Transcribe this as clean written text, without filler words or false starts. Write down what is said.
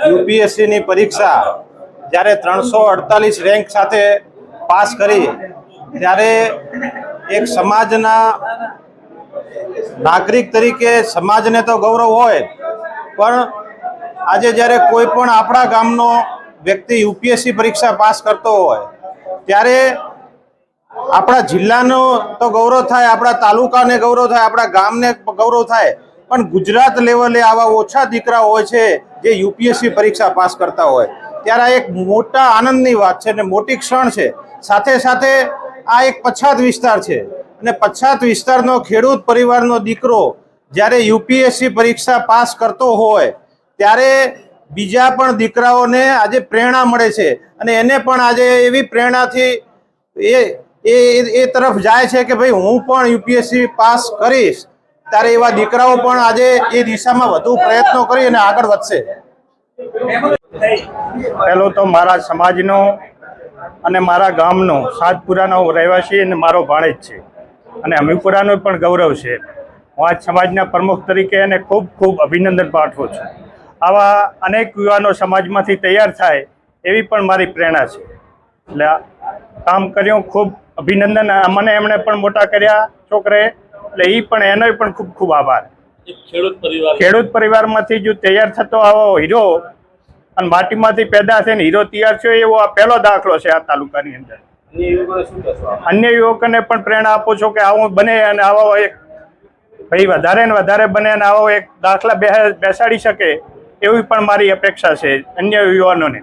યુપીએસસીની પરીક્ષા જ્યારે 348 રેન્ક સાથે પાસ કરી ત્યારે એક સમાજના નાગરિક તરીકે સમાજને તો ગૌરવ હોય, પણ આજે જ્યારે કોઈ પણ આપણા ગામનો વ્યક્તિ યુપીએસસી પરીક્ષા પાસ કરતો હોય ત્યારે આપણા જિલ્લાનું તો ગૌરવ થાય, આપણા તાલુકાને ગૌરવ થાય, આપણા ગામને ગૌરવ થાય, પણ ગુજરાત લેવલે આવા ઓછા દીકરા હોય છે જે યુપીએસસી પરીક્ષા પાસ કરતા હોય ત્યારે આ એક મોટા આનંદની વાત છે અને મોટી ક્ષણ છે। સાથે સાથે આ એક પછાત વિસ્તાર છે અને પછાત વિસ્તારનો ખેડૂત પરિવારનો દીકરો જ્યારે યુપીએસસી પરીક્ષા પાસ કરતો હોય ત્યારે બીજા પણ દીકરાઓને આજે પ્રેરણા મળે છે અને એને પણ આજે એવી પ્રેરણાથી એ તરફ જાય છે કે ભાઈ હું પણ યુપીએસસી પાસ કરીશ, ત્યારે એવા દીકરાઓ પણ આજે એ દિશામાં વધુ પ્રયત્નો કરી અને આગળ વધશે। પહેલો તો મારા સમાજનો અને મારા ગામનો સાતપુરાનો રહેવાસી અને મારો ભાણેજ છે અને અમીપુરાનું પણ ગૌરવ છે। હું આ સમાજના પ્રમુખ તરીકે એને ખૂબ ખૂબ અભિનંદન પાઠવું છું। આવા અનેક યુવાનો સમાજમાંથી તૈયાર થાય એવી પણ મારી પ્રેરણા છે, એટલે કામ કર્યું, ખૂબ અભિનંદન। મને એમણે પણ મોટા કર્યા છોકરે, એટલે એ પણ એનો પણ ખૂબ ખૂબ આભાર। ખેડૂત પરિવારમાંથી જો તૈયાર થતો આવો હીરો અને માટીમાંથી પેદા થઈને હીરો તૈયાર થયો એવો આ પહેલો દાખલો છે આ તાલુકાની અંદર। અન્ય યુવકોને પણ પ્રેરણા આપું છું કે આવું બને અને આવો એક ભાઈ વધારે ને વધારે બને અને આવો એક દાખલા બેસાડી શકે એવી પણ મારી અપેક્ષા છે અન્ય યુવાનોને।